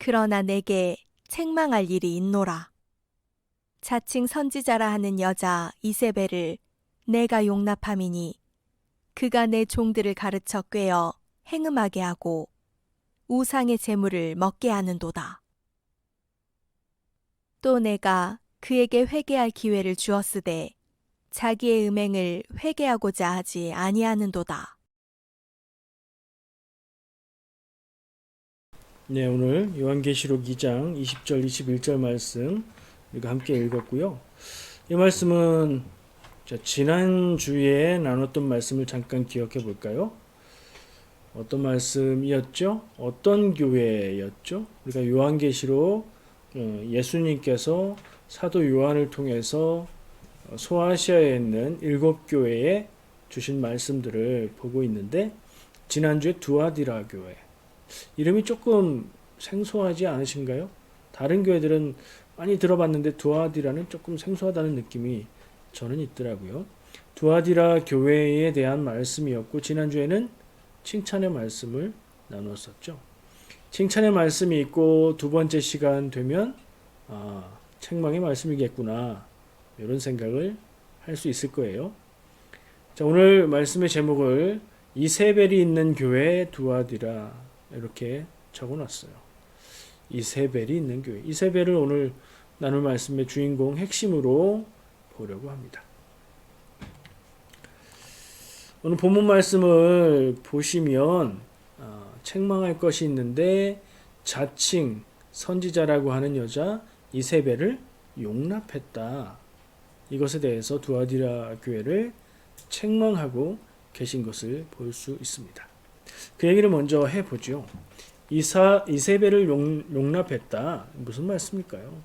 그러나 내게 책망할 일이 있노라. 자칭 선지자라 하는 여자 이세벨을 내가 용납함이니 그가 내 종들을 가르쳐 꿰어 행음하게 하고 우상의 제물을 먹게 하는도다. 또 내가 그에게 회개할 기회를 주었으되 자기의 음행을 회개하고자 하지 아니하는도다. 네, 오늘 요한계시록 2장 20절 21절 말씀 우리가 함께 읽었고요. 이 말씀은 지난주에 나눴던 말씀을 잠깐 기억해 볼까요? 어떤 말씀이었죠? 어떤 교회였죠? 우리가 요한계시록 예수님께서 사도 요한을 통해서 소아시아에 있는 7교회에 주신 말씀들을 보고 있는데, 지난주에 두아디라 교회 이름이 조금 생소하지 않으신가요? 다른 교회들은 많이 들어봤는데 두아디라는 조금 생소하다는 느낌이 저는 있더라고요. 두아디라 교회에 대한 말씀이었고, 지난주에는 칭찬의 말씀을 나눴었죠. 칭찬의 말씀이 있고 두 번째 시간 되면 책망의 말씀이겠구나, 이런 생각을 할 수 있을 거예요. 자, 오늘 말씀의 제목을 이세벨이 있는 교회 두아디라 이렇게 적어놨어요. 이세벨이 있는 교회. 이세벨을 오늘 나눌 말씀의 주인공 핵심으로 보려고 합니다. 오늘 본문 말씀을 보시면 책망할 것이 있는데, 자칭 선지자라고 하는 여자 이세벨을 용납했다. 이것에 대해서 두아디라 교회를 책망하고 계신 것을 볼 수 있습니다. 그 얘기를 먼저 해보죠. 이세벨을 용납했다. 무슨 말씀일까요?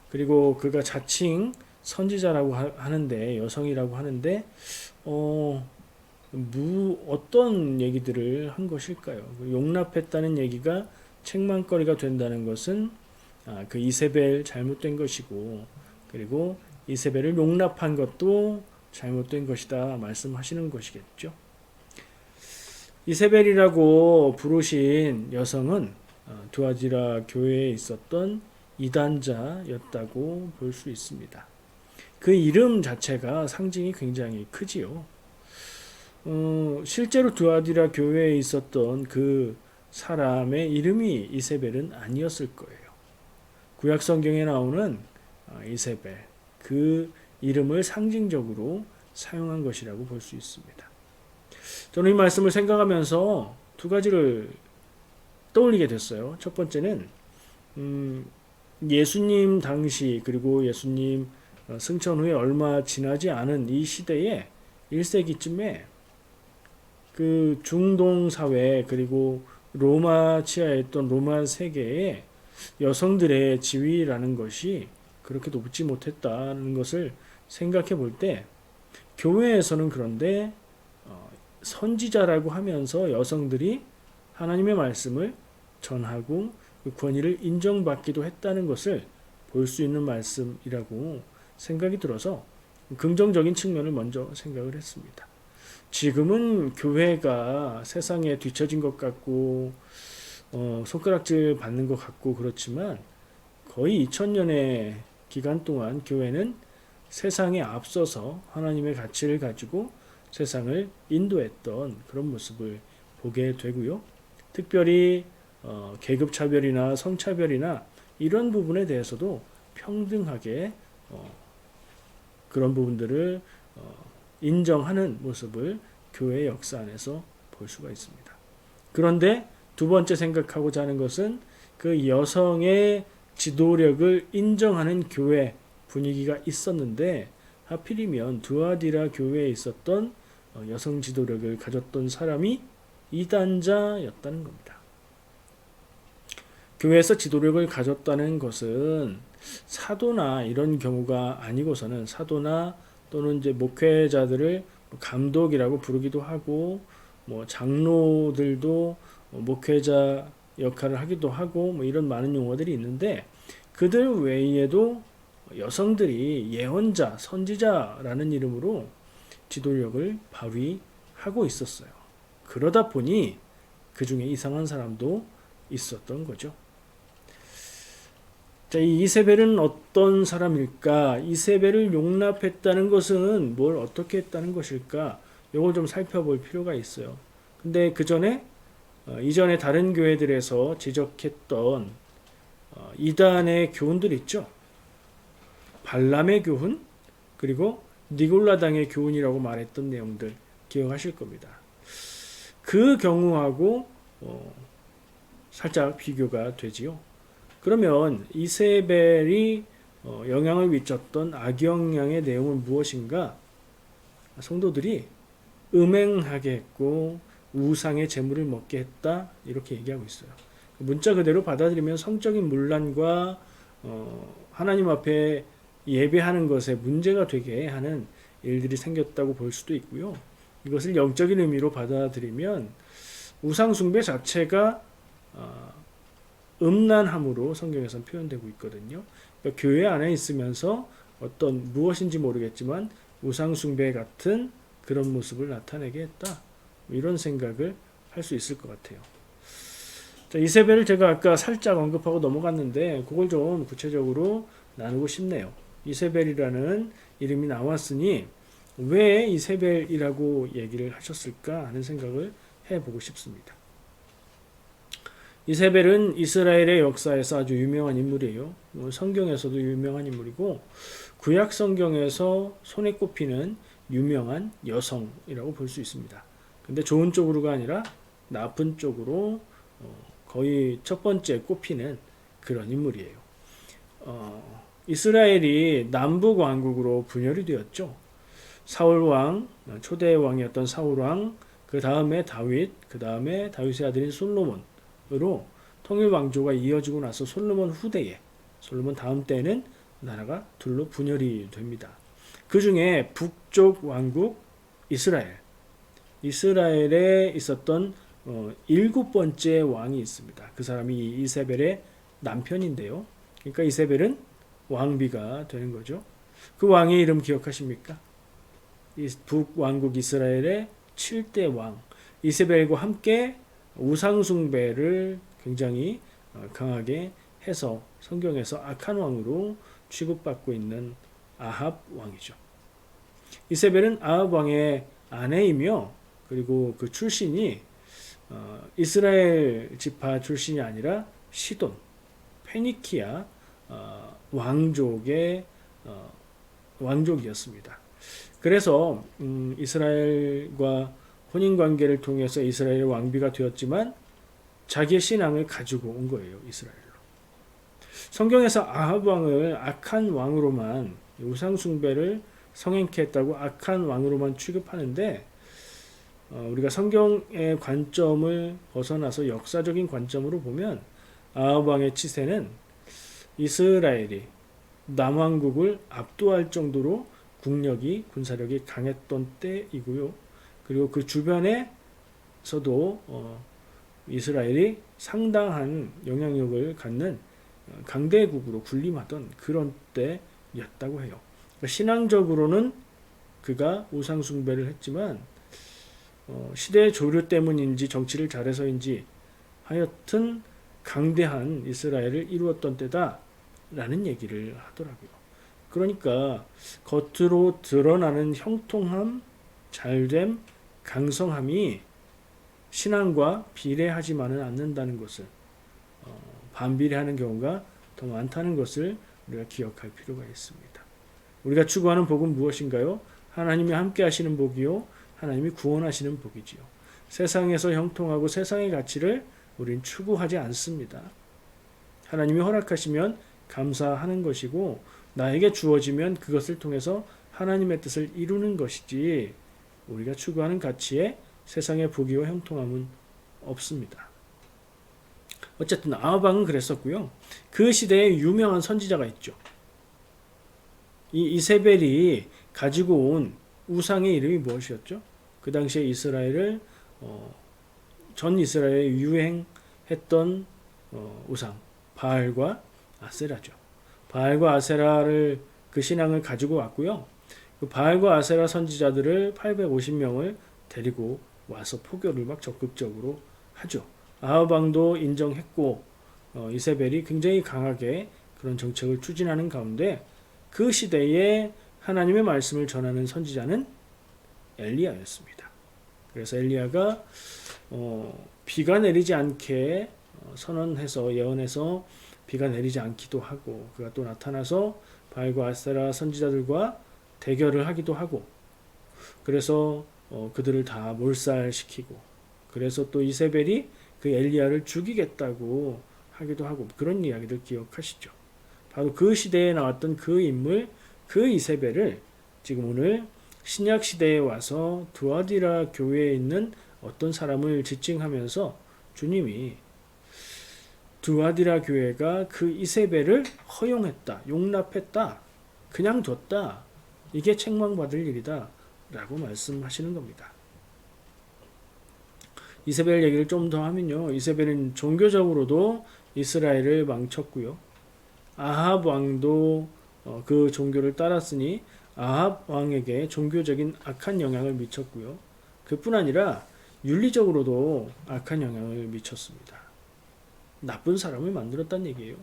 그리고 그가 자칭 선지자라고 하는데, 여성이라고 하는데 어떤 얘기들을 한 것일까요? 용납했다는 얘기가 책망거리가 된다는 것은 그 이세벨 잘못된 것이고, 그리고 이세벨을 용납한 것도 잘못된 것이다 말씀하시는 것이겠죠. 이세벨이라고 부르신 여성은 두아디라 교회에 있었던 이단자였다고 볼 수 있습니다. 그 이름 자체가 상징이 굉장히 크지요. 실제로 두아디라 교회에 있었던 그 사람의 이름이 이세벨은 아니었을 거예요. 구약 성경에 나오는 이세벨, 그 이름을 상징적으로 사용한 것이라고 볼 수 있습니다. 저는 이 말씀을 생각하면서 두 가지를 떠올리게 됐어요. 첫 번째는 예수님 당시, 그리고 예수님 승천 후에 얼마 지나지 않은 이 시대에 1세기쯤에 그 중동 사회, 그리고 로마 치하에 있던 로마 세계에 여성들의 지위라는 것이 그렇게 높지 못했다는 것을 생각해 볼 때, 교회에서는 그런데 선지자라고 하면서 여성들이 하나님의 말씀을 전하고 그 권위를 인정받기도 했다는 것을 볼 수 있는 말씀이라고 생각이 들어서 긍정적인 측면을 먼저 생각을 했습니다. 지금은 교회가 세상에 뒤처진 것 같고 손가락질 받는 것 같고 그렇지만, 거의 2000년의 기간 동안 교회는 세상에 앞서서 하나님의 가치를 가지고 세상을 인도했던 그런 모습을 보게 되고요. 특별히 계급차별이나 성차별이나 이런 부분에 대해서도 평등하게 그런 부분들을 인정하는 모습을 교회의 역사 안에서 볼 수가 있습니다. 그런데 두 번째 생각하고자 하는 것은 그 여성의 지도력을 인정하는 교회 분위기가 있었는데, 하필이면 두아디라 교회에 있었던 여성 지도력을 가졌던 사람이 이단자였다는 겁니다. 교회에서 지도력을 가졌다는 것은 사도나 이런 경우가 아니고서는, 사도나 또는 이제 목회자들을 감독이라고 부르기도 하고, 장로들도 목회자 역할을 하기도 하고, 이런 많은 용어들이 있는데, 그들 외에도 여성들이 예언자, 선지자라는 이름으로 지도력을 발휘하고 있었어요. 그러다 보니 그 중에 이상한 사람도 있었던 거죠. 자, 이 이세벨은 어떤 사람일까? 이세벨을 용납했다는 것은 뭘 어떻게 했다는 것일까? 이걸 좀 살펴볼 필요가 있어요. 근데 그 전에 이전에 다른 교회들에서 지적했던 이단의 교훈들 있죠. 발람의 교훈 그리고 니골라당의 교훈이라고 말했던 내용들 기억하실 겁니다. 그 경우하고 살짝 비교가 되지요. 그러면 이세벨이 영향을 미쳤던 악영향의 내용은 무엇인가? 성도들이 음행하게 했고 우상의 재물을 먹게 했다 이렇게 얘기하고 있어요. 문자 그대로 받아들이면 성적인 문란과 하나님 앞에 예배하는 것에 문제가 되게 하는 일들이 생겼다고 볼 수도 있고요. 이것을 영적인 의미로 받아들이면 우상 숭배 자체가 음란함으로 성경에서는 표현되고 있거든요. 그러니까 교회 안에 있으면서 어떤 무엇인지 모르겠지만 우상 숭배 같은 그런 모습을 나타내게 했다. 이런 생각을 할 수 있을 것 같아요. 자, 이세벨을 제가 아까 살짝 언급하고 넘어갔는데 그걸 좀 구체적으로 나누고 싶네요. 이세벨이라는 이름이 나왔으니 왜 이세벨이라고 얘기를 하셨을까 하는 생각을 해보고 싶습니다. 이세벨은 이스라엘의 역사에서 아주 유명한 인물이에요. 성경에서도 유명한 인물이고 구약 성경에서 손에 꼽히는 유명한 여성이라고 볼 수 있습니다. 근데 좋은 쪽으로가 아니라 나쁜 쪽으로 거의 첫 번째 꼽히는 그런 인물이에요. 이스라엘이 남북 왕국으로 분열이 되었죠. 사울 왕, 초대 왕이었던 사울 왕, 그 다음에 다윗, 그 다음에 다윗의 아들인 솔로몬으로 통일 왕조가 이어지고 나서 솔로몬 후대에, 솔로몬 다음 때에는 나라가 둘로 분열이 됩니다. 그 중에 북쪽 왕국 이스라엘에 있었던 7번째 왕이 있습니다. 그 사람이 이세벨의 남편인데요. 그러니까 이세벨은 왕비가 되는 거죠. 그 왕의 이름 기억하십니까? 북왕국 이스라엘의 7대 왕 이세벨과 함께 우상숭배를 굉장히 강하게 해서 성경에서 악한 왕으로 취급받고 있는 아합 왕이죠. 이세벨은 아합 왕의 아내이며 그리고 그 출신이 이스라엘 지파 출신이 아니라 시돈, 페니키아 왕족의 왕족이었습니다. 그래서 이스라엘과 혼인관계를 통해서 이스라엘의 왕비가 되었지만 자기의 신앙을 가지고 온 거예요. 이스라엘로. 성경에서 아합 왕을 악한 왕으로만 우상숭배를 성행케 했다고 악한 왕으로만 취급하는데 우리가 성경의 관점을 벗어나서 역사적인 관점으로 보면 아합 왕의 치세는 이스라엘이 남왕국을 압도할 정도로 국력이 군사력이 강했던 때이고요. 그리고 그 주변에서도 이스라엘이 상당한 영향력을 갖는 강대국으로 군림하던 그런 때였다고 해요. 그러니까 신앙적으로는 그가 우상숭배를 했지만 시대의 조류 때문인지 정치를 잘해서인지 하여튼 강대한 이스라엘을 이루었던 때다라는 얘기를 하더라고요. 그러니까 겉으로 드러나는 형통함, 잘됨, 강성함이 신앙과 비례하지만은 않는다는 것을 반비례하는 경우가 더 많다는 것을 우리가 기억할 필요가 있습니다. 우리가 추구하는 복은 무엇인가요? 하나님이 함께 하시는 복이요. 하나님이 구원하시는 복이지요. 세상에서 형통하고 세상의 가치를 우린 추구하지 않습니다. 하나님이 허락하시면 감사하는 것이고 나에게 주어지면 그것을 통해서 하나님의 뜻을 이루는 것이지 우리가 추구하는 가치에 세상의 복이와 형통함은 없습니다. 어쨌든 아합 왕은 그랬었고요. 그 시대에 유명한 선지자가 있죠. 이 이세벨이 가지고 온 우상의 이름이 무엇이었죠? 그 당시에 이스라엘을 전 이스라엘에 유행했던 우상 바알과 아세라죠. 바알과 아세라를 그 신앙을 가지고 왔고요. 그 바알과 아세라 선지자들을 850명을 데리고 와서 포교를 막 적극적으로 하죠. 아합 왕도 인정했고 이세벨이 굉장히 강하게 그런 정책을 추진하는 가운데 그 시대에 하나님의 말씀을 전하는 선지자는 엘리야였습니다. 그래서 엘리야가 비가 내리지 않게 선언해서 예언해서 비가 내리지 않기도 하고, 그가 또 나타나서 바알과 아세라 선지자들과 대결을 하기도 하고, 그래서 그들을 다 몰살시키고, 그래서 또 이세벨이 그 엘리야를 죽이겠다고 하기도 하고, 그런 이야기들 기억하시죠? 바로 그 시대에 나왔던 그 인물, 그 이세벨을 지금 오늘 신약 시대에 와서 두아디라 교회에 있는 어떤 사람을 지칭하면서 주님이 두아디라 교회가 그 이세벨을 허용했다, 용납했다, 그냥 뒀다, 이게 책망받을 일이다 라고 말씀하시는 겁니다. 이세벨 얘기를 좀 더 하면요, 이세벨은 종교적으로도 이스라엘을 망쳤고요, 아합 왕도 그 종교를 따랐으니 아합 왕에게 종교적인 악한 영향을 미쳤고요, 그뿐 아니라 윤리적으로도 악한 영향을 미쳤습니다. 나쁜 사람을 만들었다는 얘기예요.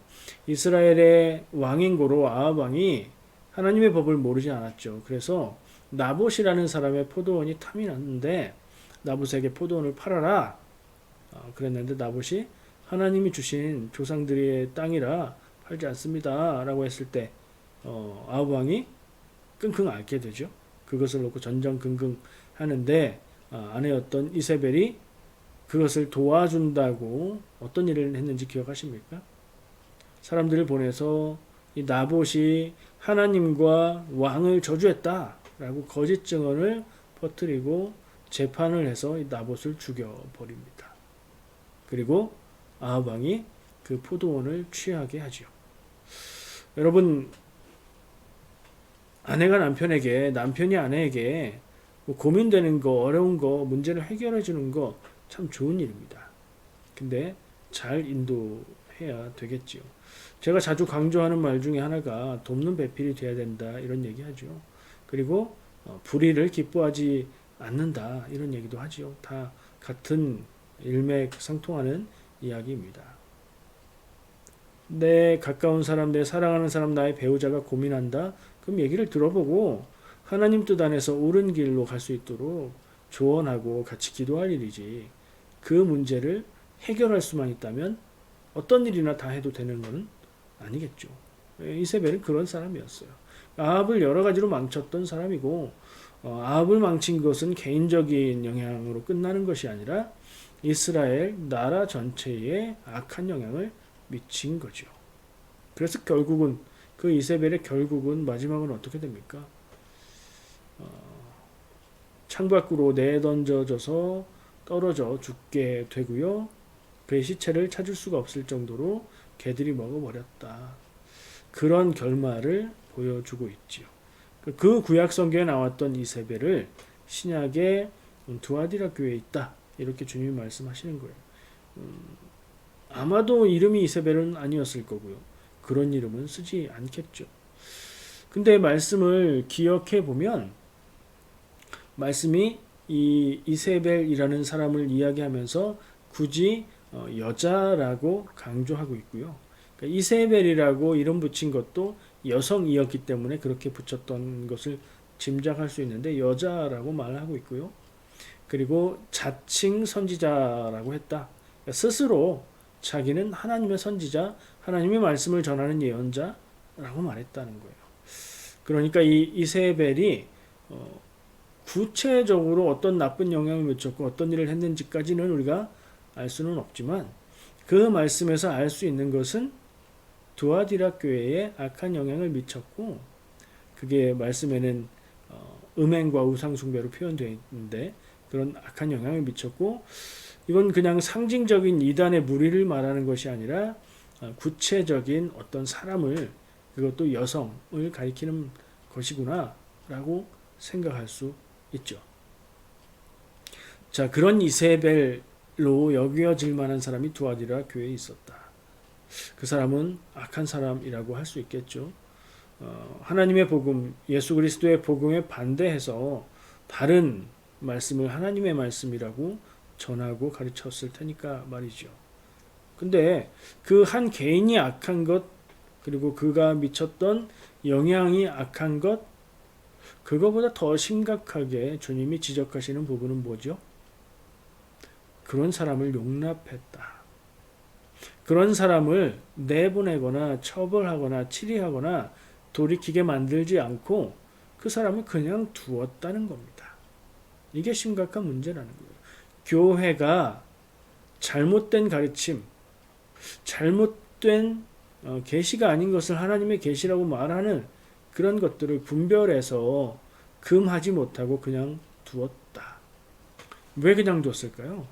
이스라엘의 왕인 고로 아합 왕이 하나님의 법을 모르지 않았죠. 그래서 나봇이라는 사람의 포도원이 탐이 났는데 나봇에게 포도원을 팔아라 그랬는데 나봇이 하나님이 주신 조상들의 땅이라 팔지 않습니다 라고 했을 때 아합 왕이 끙끙 앓게 되죠. 그것을 놓고 전전긍긍 하는데 아내였던 이세벨이 그것을 도와준다고 어떤 일을 했는지 기억하십니까? 사람들을 보내서 이 나봇이 하나님과 왕을 저주했다라고 거짓 증언을 퍼뜨리고 재판을 해서 이 나봇을 죽여버립니다. 그리고 아합 왕이 그 포도원을 취하게 하죠. 여러분, 아내가 남편에게, 남편이 아내에게 뭐 고민되는 거, 어려운 거, 문제를 해결해 주는 거 참 좋은 일입니다. 근데 잘 인도해야 되겠지요. 제가 자주 강조하는 말 중에 하나가 돕는 배필이 돼야 된다 이런 얘기하죠. 그리고 불의를 기뻐하지 않는다 이런 얘기도 하지요. 다 같은 일맥상통하는 이야기입니다. 내 가까운 사람, 내 사랑하는 사람, 나의 배우자가 고민한다. 그럼 얘기를 들어보고 하나님 뜻 안에서 옳은 길로 갈 수 있도록 조언하고 같이 기도할 일이지, 그 문제를 해결할 수만 있다면 어떤 일이나 다 해도 되는 것은 아니겠죠. 이세벨은 그런 사람이었어요. 아합을 여러 가지로 망쳤던 사람이고, 아합을 망친 것은 개인적인 영향으로 끝나는 것이 아니라 이스라엘 나라 전체에 악한 영향을 미친 거죠. 그래서 결국은 그 이세벨의 결국은 마지막은 어떻게 됩니까? 창밖으로 내던져져서 떨어져 죽게 되고요. 그의 시체를 찾을 수가 없을 정도로 개들이 먹어버렸다. 그런 결말을 보여주고 있지요. 그 구약 성경에 나왔던 이세벨을 신약의 두아디라 교회에 있다. 이렇게 주님이 말씀하시는 거예요. 아마도 이름이 이세벨은 아니었을 거고요. 그런 이름은 쓰지 않겠죠. 근데 말씀을 기억해 보면 말씀이 이 이세벨이라는 사람을 이야기하면서 굳이 여자라고 강조하고 있고요. 그러니까 이세벨이라고 이름 붙인 것도 여성이었기 때문에 그렇게 붙였던 것을 짐작할 수 있는데 여자라고 말하고 있고요. 그리고 자칭 선지자라고 했다. 그러니까 스스로 자기는 하나님의 선지자, 하나님의 말씀을 전하는 예언자라고 말했다는 거예요. 그러니까 이 이세벨이 구체적으로 어떤 나쁜 영향을 미쳤고 어떤 일을 했는지까지는 우리가 알 수는 없지만 그 말씀에서 알 수 있는 것은 두아디라 교회에 악한 영향을 미쳤고, 그게 말씀에는 음행과 우상숭배로 표현되어 있는데 그런 악한 영향을 미쳤고, 이건 그냥 상징적인 이단의 무리를 말하는 것이 아니라 구체적인 어떤 사람을, 그것도 여성을 가리키는 것이구나 라고 생각할 수 있죠. 자, 그런 이세벨로 여겨질 만한 사람이 두아디라 교회에 있었다. 그 사람은 악한 사람이라고 할 수 있겠죠. 하나님의 복음, 예수 그리스도의 복음에 반대해서 다른 말씀을 하나님의 말씀이라고 전하고 가르쳤을 테니까 말이죠. 근데 그 한 개인이 악한 것 그리고 그가 미쳤던 영향이 악한 것, 그거보다 더 심각하게 주님이 지적하시는 부분은 뭐죠? 그런 사람을 용납했다. 그런 사람을 내보내거나 처벌하거나 치리하거나 돌이키게 만들지 않고 그 사람을 그냥 두었다는 겁니다. 이게 심각한 문제라는 거예요. 교회가 잘못된 가르침, 잘못된 계시가 아닌 것을 하나님의 계시라고 말하는 그런 것들을 분별해서 금하지 못하고 그냥 두었다. 왜 그냥 뒀을까요?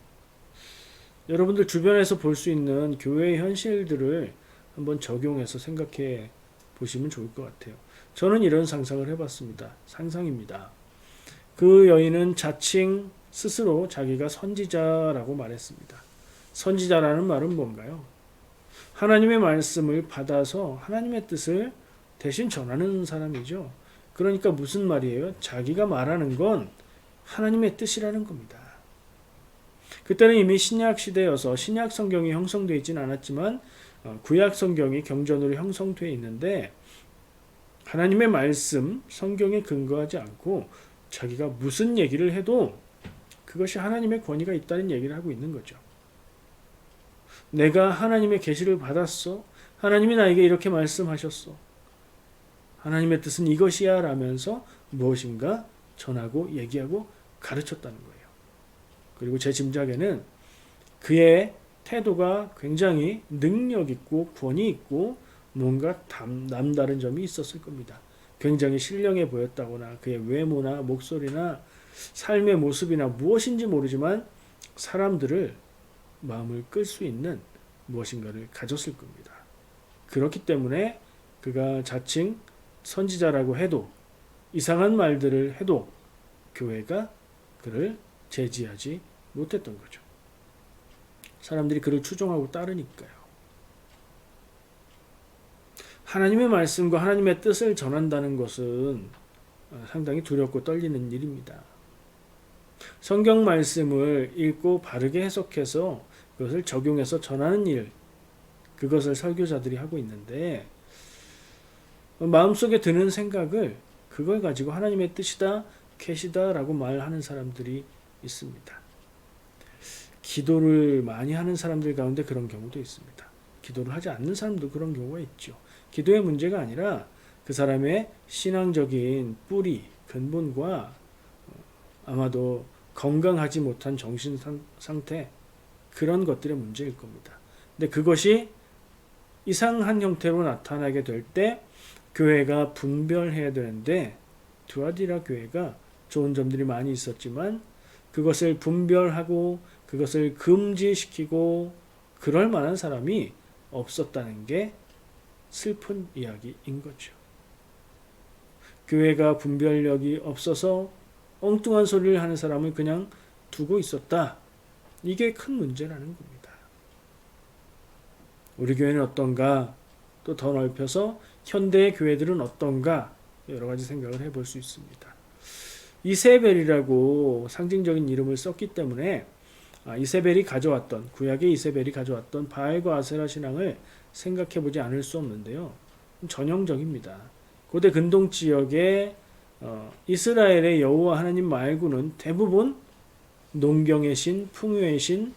여러분들 주변에서 볼 수 있는 교회의 현실들을 한번 적용해서 생각해 보시면 좋을 것 같아요. 저는 이런 상상을 해봤습니다. 상상입니다. 그 여인은 자칭 스스로 자기가 선지자라고 말했습니다. 선지자라는 말은 뭔가요? 하나님의 말씀을 받아서 하나님의 뜻을 대신 전하는 사람이죠. 그러니까 무슨 말이에요? 자기가 말하는 건 하나님의 뜻이라는 겁니다. 그때는 이미 신약 시대여서 신약 성경이 형성되어 있지는 않았지만 구약 성경이 경전으로 형성되어 있는데 하나님의 말씀, 성경에 근거하지 않고 자기가 무슨 얘기를 해도 그것이 하나님의 권위가 있다는 얘기를 하고 있는 거죠. 내가 하나님의 계시를 받았어. 하나님이 나에게 이렇게 말씀하셨어. 하나님의 뜻은 이것이야 라면서 무엇인가 전하고 얘기하고 가르쳤다는 거예요. 그리고 제 짐작에는 그의 태도가 굉장히 능력 있고 권위 있고 뭔가 남다른 점이 있었을 겁니다. 굉장히 신령해 보였다거나 그의 외모나 목소리나 삶의 모습이나 무엇인지 모르지만 사람들을 마음을 끌 수 있는 무엇인가를 가졌을 겁니다. 그렇기 때문에 그가 자칭 선지자라고 해도 이상한 말들을 해도 교회가 그를 제지하지 못했던 거죠. 사람들이 그를 추종하고 따르니까요. 하나님의 말씀과 하나님의 뜻을 전한다는 것은 상당히 두렵고 떨리는 일입니다. 성경 말씀을 읽고 바르게 해석해서 그것을 적용해서 전하는 일, 그것을 설교자들이 하고 있는데 마음속에 드는 생각을 그걸 가지고 하나님의 뜻이다, 계시다라고 말하는 사람들이 있습니다. 기도를 많이 하는 사람들 가운데 그런 경우도 있습니다. 기도를 하지 않는 사람도 그런 경우가 있죠. 기도의 문제가 아니라 그 사람의 신앙적인 뿌리, 근본과 아마도 건강하지 못한 정신 상태, 그런 것들의 문제일 겁니다. 근데 그것이 이상한 형태로 나타나게 될 때 교회가 분별해야 되는데 두아디라 교회가 좋은 점들이 많이 있었지만 그것을 분별하고 그것을 금지시키고 그럴 만한 사람이 없었다는 게 슬픈 이야기인 거죠. 교회가 분별력이 없어서 엉뚱한 소리를 하는 사람을 그냥 두고 있었다. 이게 큰 문제라는 겁니다. 우리 교회는 어떤가? 또 더 넓혀서 현대의 교회들은 어떤가? 여러 가지 생각을 해볼 수 있습니다. 이세벨이라고 상징적인 이름을 썼기 때문에 이세벨이 가져왔던, 구약의 이세벨이 가져왔던 바알과 아세라 신앙을 생각해보지 않을 수 없는데요. 전형적입니다. 고대 근동 지역의 이스라엘의 여호와 하나님 말고는 대부분 농경의 신, 풍요의 신,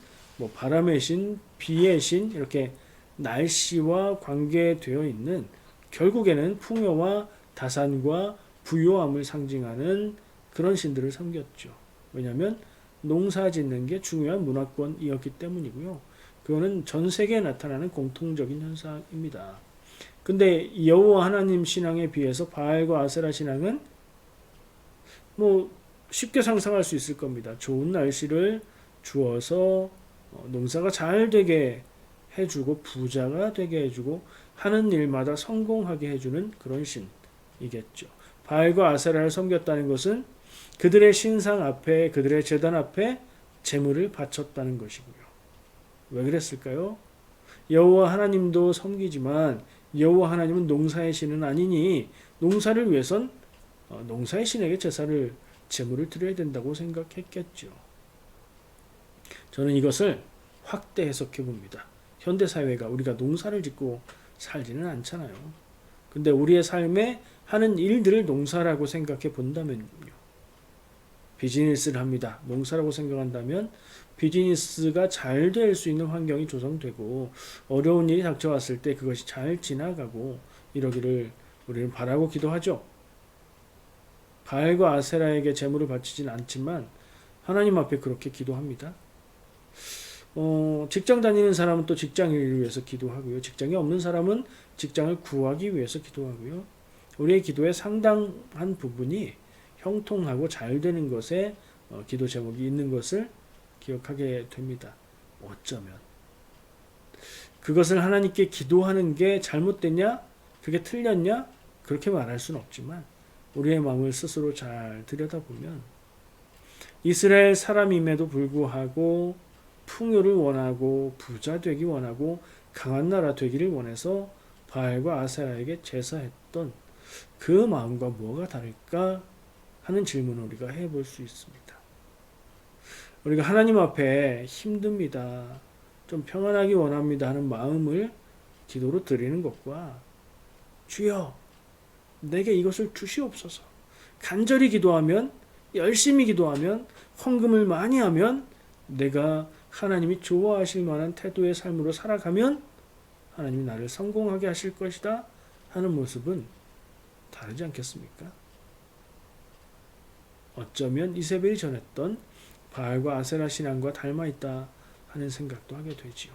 바람의 신, 비의 신, 이렇게 날씨와 관계되어 있는, 결국에는 풍요와 다산과 부요함을 상징하는 그런 신들을 섬겼죠. 왜냐하면 농사 짓는 게 중요한 문화권이었기 때문이고요. 그거는 전 세계에 나타나는 공통적인 현상입니다. 근데 여호와 하나님 신앙에 비해서 바알과 아세라 신앙은 쉽게 상상할 수 있을 겁니다. 좋은 날씨를 주어서 농사가 잘 되게 해주고 부자가 되게 해주고 하는 일마다 성공하게 해주는 그런 신이겠죠. 바알과 아세라를 섬겼다는 것은 그들의 신상 앞에, 그들의 제단 앞에 제물을 바쳤다는 것이고요. 왜 그랬을까요? 여호와 하나님도 섬기지만 여호와 하나님은 농사의 신은 아니니 농사를 위해선 농사의 신에게 제물을 드려야 된다고 생각했겠죠. 저는 이것을 확대 해석해 봅니다. 현대 사회가 우리가 농사를 짓고 살지는 않잖아요. 근데 우리의 삶에 하는 일들을 농사라고 생각해 본다면요. 비즈니스를 합니다. 농사라고 생각한다면 비즈니스가 잘 될 수 있는 환경이 조성되고 어려운 일이 닥쳐왔을 때 그것이 잘 지나가고 이러기를 우리는 바라고 기도하죠. 바알과 아세라에게 제물을 바치진 않지만 하나님 앞에 그렇게 기도합니다. 직장 다니는 사람은 또 직장을 위해서 기도하고요. 직장이 없는 사람은 직장을 구하기 위해서 기도하고요. 우리의 기도의 상당한 부분이 형통하고 잘 되는 것에 기도 제목이 있는 것을 기억하게 됩니다. 어쩌면 그것을 하나님께 기도하는 게 잘못됐냐? 그게 틀렸냐? 그렇게 말할 수는 없지만 우리의 마음을 스스로 잘 들여다보면 이스라엘 사람임에도 불구하고 풍요를 원하고 부자 되기 원하고 강한 나라 되기를 원해서 바알과 아세라에게 제사했던 그 마음과 뭐가 다를까 하는 질문을 우리가 해볼 수 있습니다. 우리가 하나님 앞에 힘듭니다. 좀 평안하기 원합니다 하는 마음을 기도로 드리는 것과 주여 내게 이것을 주시옵소서 간절히 기도하면 열심히 기도하면 헌금을 많이 하면 내가 하나님이 좋아하실 만한 태도의 삶으로 살아가면 하나님이 나를 성공하게 하실 것이다 하는 모습은 다르지 않겠습니까? 어쩌면 이세벨이 전했던 바알과 아세라 신앙과 닮아있다 하는 생각도 하게 되지요.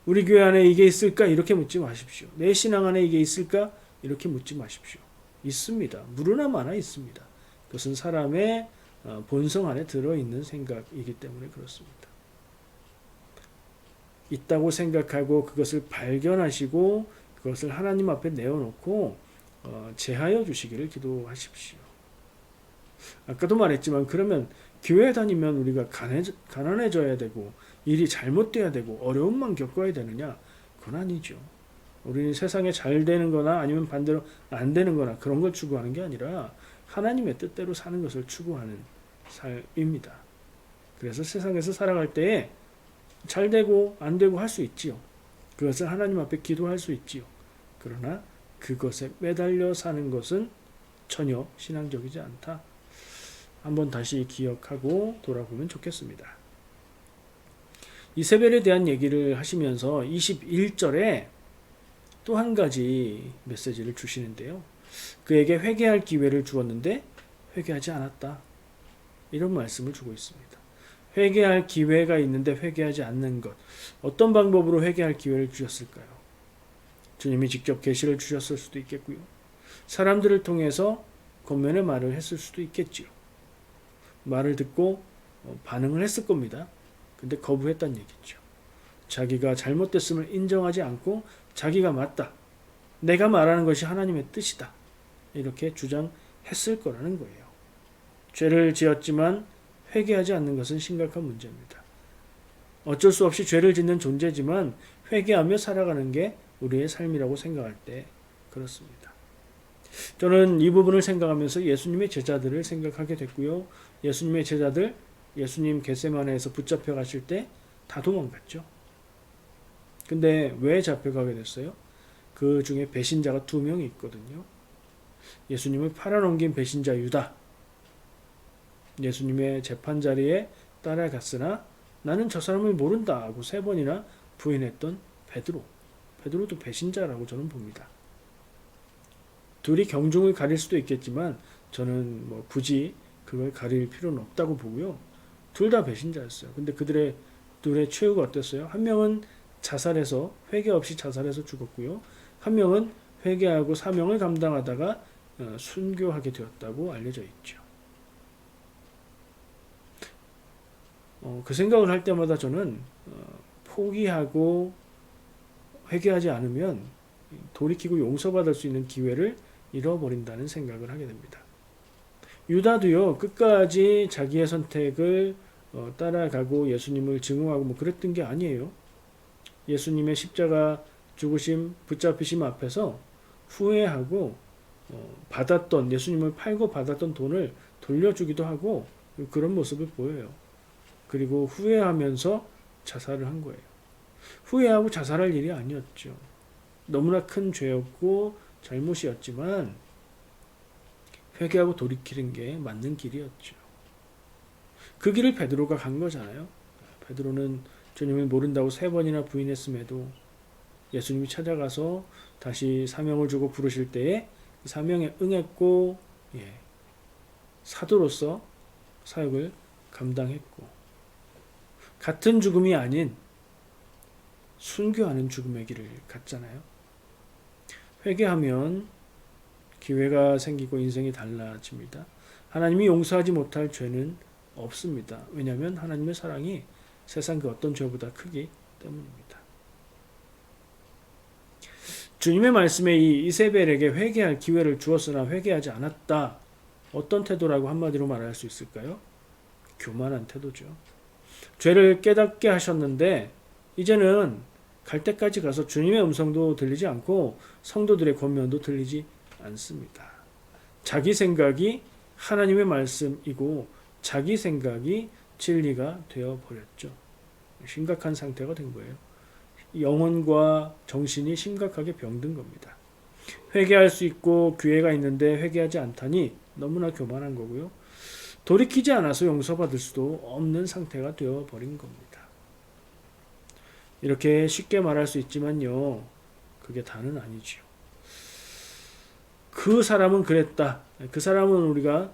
우리 교회 안에 이게 있을까? 이렇게 묻지 마십시오. 내 신앙 안에 이게 있을까? 이렇게 묻지 마십시오. 있습니다. 무르나 마나 있습니다. 그것은 사람의 본성 안에 들어있는 생각이기 때문에 그렇습니다. 있다고 생각하고 그것을 발견하시고 그것을 하나님 앞에 내어놓고 제하여 주시기를 기도하십시오. 아까도 말했지만 그러면 교회 다니면 우리가 가난해져야 되고 일이 잘못돼야 되고 어려움만 겪어야 되느냐? 그건 아니죠. 우리는 세상에 잘 되는 거나 아니면 반대로 안 되는 거나 그런 걸 추구하는 게 아니라 하나님의 뜻대로 사는 것을 추구하는 삶입니다. 그래서 세상에서 살아갈 때에 잘 되고 안 되고 할 수 있지요. 그것을 하나님 앞에 기도할 수 있지요. 그러나 그것에 매달려 사는 것은 전혀 신앙적이지 않다. 한번 다시 기억하고 돌아보면 좋겠습니다. 이세벨에 대한 얘기를 하시면서 21절에 또 한 가지 메시지를 주시는데요. 그에게 회개할 기회를 주었는데 회개하지 않았다. 이런 말씀을 주고 있습니다. 회개할 기회가 있는데 회개하지 않는 것. 어떤 방법으로 회개할 기회를 주셨을까요? 주님이 직접 계시를 주셨을 수도 있겠고요. 사람들을 통해서 권면의 말을 했을 수도 있겠지요. 말을 듣고 반응을 했을 겁니다. 근데 거부했다는 얘기죠. 자기가 잘못됐음을 인정하지 않고 자기가 맞다. 내가 말하는 것이 하나님의 뜻이다. 이렇게 주장했을 거라는 거예요. 죄를 지었지만 회개하지 않는 것은 심각한 문제입니다. 어쩔 수 없이 죄를 짓는 존재지만 회개하며 살아가는 게 우리의 삶이라고 생각할 때 그렇습니다. 저는 이 부분을 생각하면서 예수님의 제자들을 생각하게 됐고요. 예수님의 제자들, 예수님 겟세마네에서 붙잡혀 가실 때 다 도망갔죠. 근데 왜 잡혀가게 됐어요? 그 중에 배신자가 2명이 있거든요. 예수님을 팔아넘긴 배신자 유다. 예수님의 재판자리에 따라갔으나 나는 저 사람을 모른다 하고 3번이나 부인했던 베드로. 베드로도 배신자라고 저는 봅니다. 둘이 경중을 가릴 수도 있겠지만 저는 굳이 그걸 가릴 필요는 없다고 보고요. 둘 다 배신자였어요. 근데 그들의 둘의 최후가 어땠어요? 한 명은 자살해서 회개 없이 자살해서 죽었고요. 한 명은 회개하고 사명을 감당하다가 순교하게 되었다고 알려져 있죠. 그 생각을 할 때마다 저는 포기하고 회개하지 않으면 돌이키고 용서받을 수 있는 기회를 잃어버린다는 생각을 하게 됩니다. 유다도요, 끝까지 자기의 선택을 따라가고 예수님을 증오하고 그랬던 게 아니에요. 예수님의 십자가 죽으심, 붙잡히심 앞에서 후회하고 받았던, 예수님을 팔고 받았던 돈을 돌려주기도 하고 그런 모습을 보여요. 그리고 후회하면서 자살을 한 거예요. 후회하고 자살할 일이 아니었죠. 너무나 큰 죄였고 잘못이었지만 회개하고 돌이키는 게 맞는 길이었죠. 그 길을 베드로가 간 거잖아요. 베드로는 주님을 모른다고 3번이나 부인했음에도 예수님이 찾아가서 다시 사명을 주고 부르실 때에 사명에 응했고, 사도로서 사역을 감당했고, 같은 죽음이 아닌 순교하는 죽음의 길을 갔잖아요. 회개하면 기회가 생기고 인생이 달라집니다. 하나님이 용서하지 못할 죄는 없습니다. 왜냐하면 하나님의 사랑이 세상 그 어떤 죄보다 크기 때문입니다. 주님의 말씀에 이 이세벨에게 회개할 기회를 주었으나 회개하지 않았다. 어떤 태도라고 한마디로 말할 수 있을까요? 교만한 태도죠. 죄를 깨닫게 하셨는데 이제는 갈 때까지 가서 주님의 음성도 들리지 않고 성도들의 권면도 들리지 않습니다. 자기 생각이 하나님의 말씀이고 자기 생각이 진리가 되어버렸죠. 심각한 상태가 된 거예요. 영혼과 정신이 심각하게 병든 겁니다. 회개할 수 있고 기회가 있는데 회개하지 않다니 너무나 교만한 거고요. 돌이키지 않아서 용서받을 수도 없는 상태가 되어버린 겁니다. 이렇게 쉽게 말할 수 있지만요. 그게 다는 아니지요. 그 사람은 그랬다. 그 사람은 우리가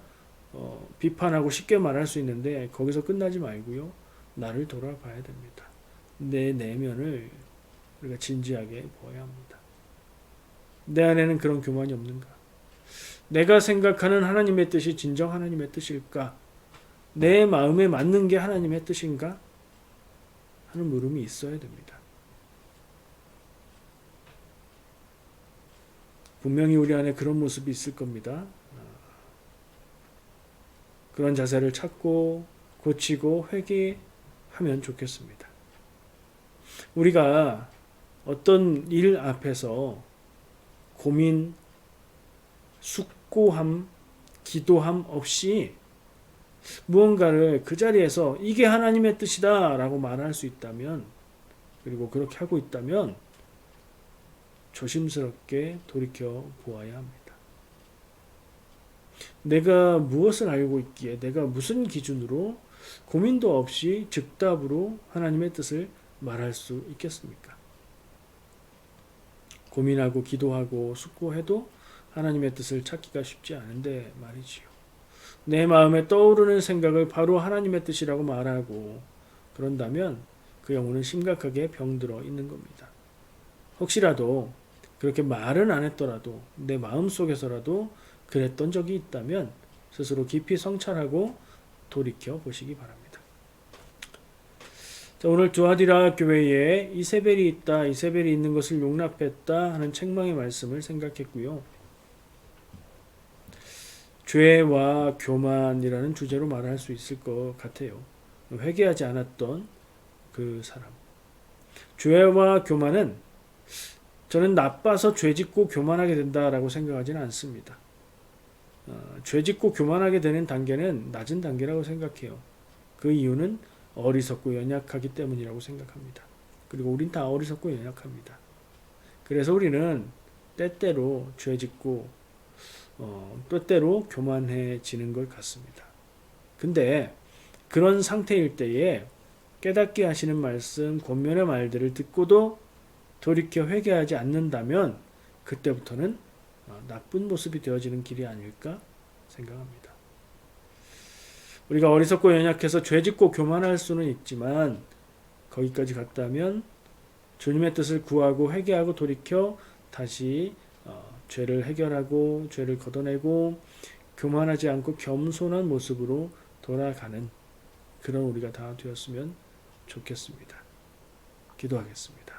비판하고 쉽게 말할 수 있는데 거기서 끝나지 말고요. 나를 돌아봐야 됩니다. 내 내면을 우리가 진지하게 보아야 합니다. 내 안에는 그런 교만이 없는가? 내가 생각하는 하나님의 뜻이 진정 하나님의 뜻일까? 내 마음에 맞는 게 하나님의 뜻인가? 하는 물음이 있어야 됩니다. 분명히 우리 안에 그런 모습이 있을 겁니다. 그런 자세를 찾고 고치고 회개하면 좋겠습니다. 우리가 어떤 일 앞에서 고민, 숙고함, 기도함 없이 무언가를 그 자리에서 이게 하나님의 뜻이다 라고 말할 수 있다면, 그리고 그렇게 하고 있다면 조심스럽게 돌이켜 보아야 합니다. 내가 무엇을 알고 있기에, 내가 무슨 기준으로 고민도 없이 즉답으로 하나님의 뜻을 말할 수 있겠습니까? 고민하고 기도하고 숙고해도 하나님의 뜻을 찾기가 쉽지 않은데 말이지요. 내 마음에 떠오르는 생각을 바로 하나님의 뜻이라고 말하고 그런다면 그 영혼은 심각하게 병들어 있는 겁니다. 혹시라도 그렇게 말은 안 했더라도 내 마음속에서라도 그랬던 적이 있다면 스스로 깊이 성찰하고 돌이켜 보시기 바랍니다. 자, 오늘 두아디라 교회에 이세벨이 있다, 이세벨이 있는 것을 용납했다 하는 책망의 말씀을 생각했고요. 죄와 교만이라는 주제로 말할 수 있을 것 같아요. 회개하지 않았던 그 사람. 죄와 교만은 저는 나빠서 죄짓고 교만하게 된다라고 생각하지는 않습니다. 죄짓고 교만하게 되는 단계는 낮은 단계라고 생각해요. 그 이유는 어리석고 연약하기 때문이라고 생각합니다. 그리고 우린 다 어리석고 연약합니다. 그래서 우리는 때때로 죄짓고 때때로 교만해지는 것 같습니다. 근데 그런 상태일 때에 깨닫게 하시는 말씀, 권면의 말들을 듣고도 돌이켜 회개하지 않는다면 그때부터는 나쁜 모습이 되어지는 길이 아닐까 생각합니다. 우리가 어리석고 연약해서 죄짓고 교만할 수는 있지만 거기까지 갔다면 주님의 뜻을 구하고 회개하고 돌이켜 다시 죄를 해결하고 죄를 걷어내고 교만하지 않고 겸손한 모습으로 돌아가는 그런 우리가 다 되었으면 좋겠습니다. 기도하겠습니다.